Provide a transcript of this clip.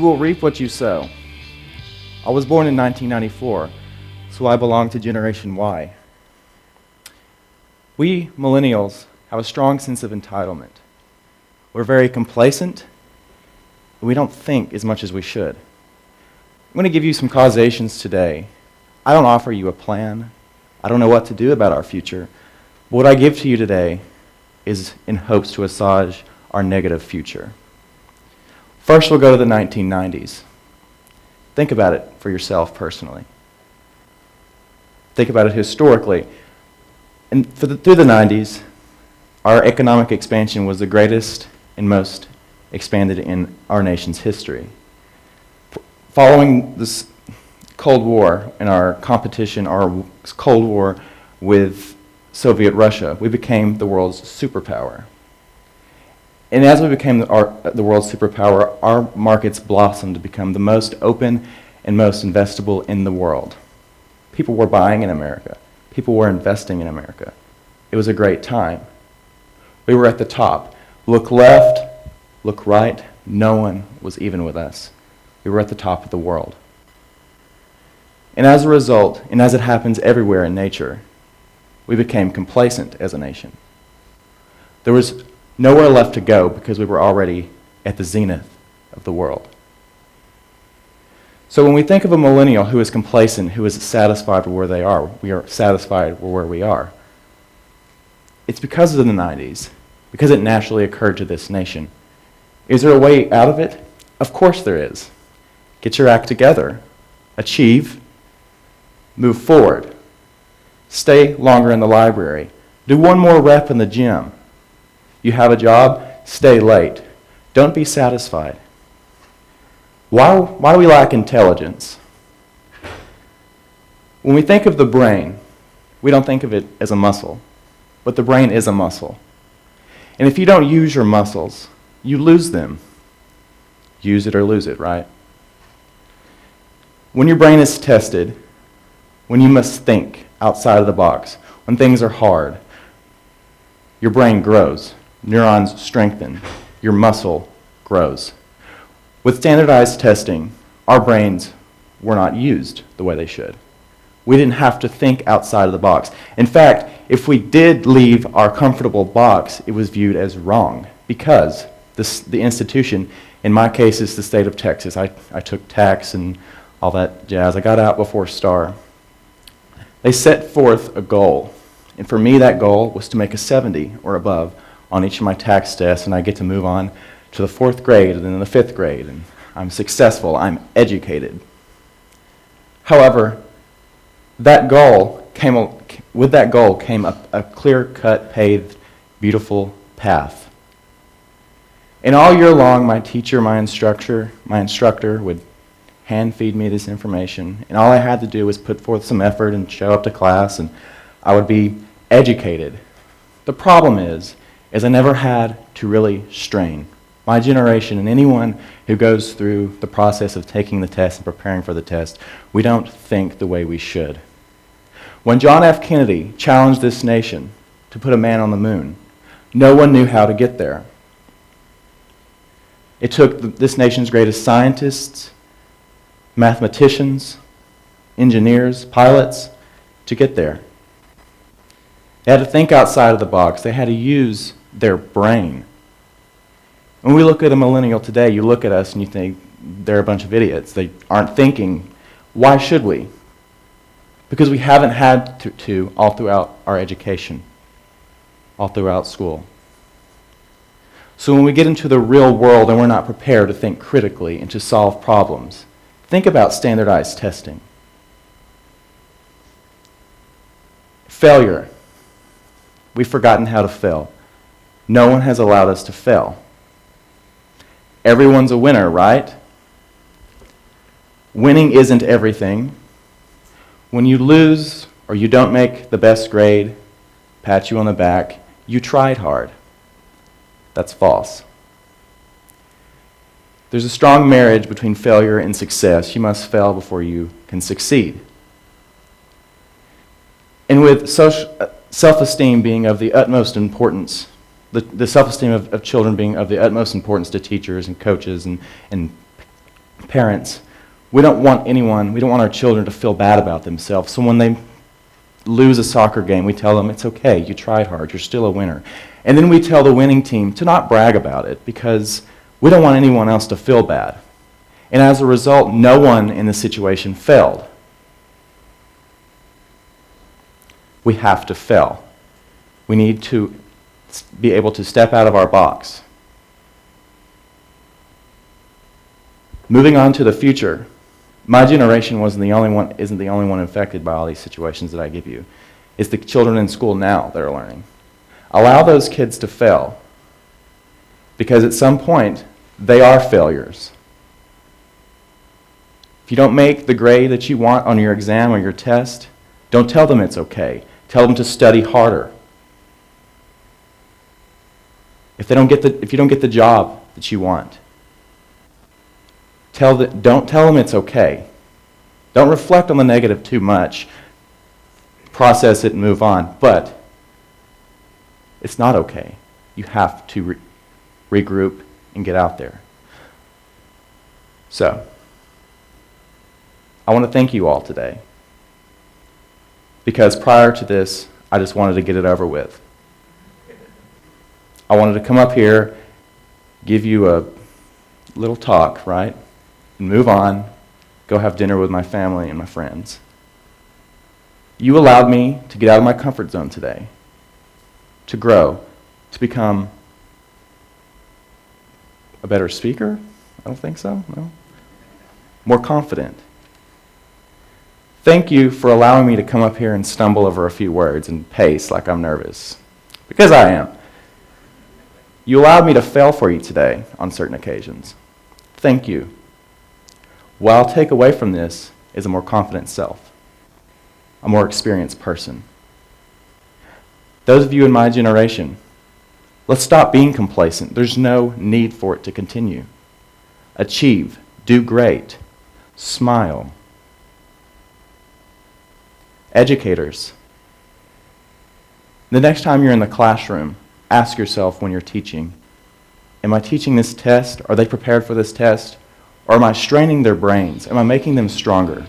You will reap what you sow. I was born in 1994, so I belong to Generation Y. We millennials have a strong sense of entitlement. We're very complacent, and we don't think as much as we should. I'm going to give you some causations today. I don't offer you a plan. I don't know what to do about our future. But what I give to you today is in hopes to assuage our negative future. First, we'll go to the 1990s. Think about it for yourself personally. Think about it historically. And through the 90s, our economic expansion was the greatest and most expanded in our nation's history. Following this Cold War and our competition, our Cold War with Soviet Russia, we became the world's superpower. And as we became the world's superpower, our markets blossomed to become the most open and most investable in the world. People were buying in America. People were investing in America. It was a great time. We were at the top. Look left, look right, no one was even with us. We were at the top of the world. And as a result, and as it happens everywhere in nature, we became complacent as a nation. There was nowhere left to go because we were already at the zenith of the world. So when we think of a millennial who is complacent, who is satisfied with where they are, we are satisfied with where we are. It's because of the 90s, because it naturally occurred to this nation. Is there a way out of it? Of course there is. Get your act together. Achieve. Move forward. Stay longer in the library. Do one more rep in the gym. You have a job, stay late. Don't be satisfied. Why do we lack intelligence? When we think of the brain, we don't think of it as a muscle, but the brain is a muscle. And if you don't use your muscles, you lose them. Use it or lose it, right? When your brain is tested, when you must think outside of the box, when things are hard, your brain grows. Neurons strengthen. Your muscle grows. With standardized testing, our brains were not used the way they should. We didn't have to think outside of the box. In fact, if we did leave our comfortable box, it was viewed as wrong because the institution, in my case, is the state of Texas. I took tax and all that jazz. I got out before STAR. They set forth a goal. And for me, that goal was to make a 70 or above on each of my tax tests, and I get to move on to the 4th grade and then the 5th grade, and I'm successful, I'm educated. However, with that goal came a clear-cut, paved, beautiful path. And all year long, my teacher, my instructor would hand-feed me this information, and all I had to do was put forth some effort and show up to class, and I would be educated. The problem is I never had to really strain. My generation and anyone who goes through the process of taking the test and preparing for the test, we don't think the way we should. When John F. Kennedy challenged this nation to put a man on the moon, no one knew how to get there. It took this nation's greatest scientists, mathematicians, engineers, pilots to get there. They had to think outside of the box. They had to use their brain. When we look at a millennial today, you look at us and you think they're a bunch of idiots. They aren't thinking. Why should we? Because we haven't had to all throughout our education, all throughout school. So when we get into the real world and we're not prepared to think critically and to solve problems, think about standardized testing. Failure. We've forgotten how to fail. No one has allowed us to fail. Everyone's a winner, right? Winning isn't everything. When you lose or you don't make the best grade, pat you on the back, you tried hard. That's false. There's a strong marriage between failure and success. You must fail before you can succeed. And with self-esteem being of the utmost importance, the self-esteem of children being of the utmost importance to teachers and coaches and Parents, we don't want our children to feel bad about themselves. So when they lose a soccer game, we tell them, it's okay, you tried hard, you're still a winner. And then we tell the winning team to not brag about it because we don't want anyone else to feel bad. And as a result, no one in the situation failed. We have to fail. We need to be able to step out of our box. Moving on to the future, my generation isn't the only one infected by all these situations that I give you. It's the children in school now that are learning. Allow those kids to fail, because at some point, they are failures. If you don't make the grade that you want on your exam or your test, don't tell them it's okay. Tell them to study harder. If you don't get the job that you want, don't tell them it's okay. Don't reflect on the negative too much. Process it and move on. But it's not okay. You have to regroup and get out there. So, I want to thank you all today, because prior to this, I just wanted to get it over with. I wanted to come up here, give you a little talk, right? And move on, go have dinner with my family and my friends. You allowed me to get out of my comfort zone today, to grow, to become a better speaker? I don't think so, no. More confident. Thank you for allowing me to come up here and stumble over a few words and pace like I'm nervous, because I am. You allowed me to fail for you today on certain occasions. Thank you. What I'll take away from this is a more confident self, a more experienced person. Those of you in my generation, let's stop being complacent. There's no need for it to continue. Achieve, do great, smile. Educators, the next time you're in the classroom, ask yourself when you're teaching, am I teaching this test? Are they prepared for this test? Or am I straining their brains? Am I making them stronger?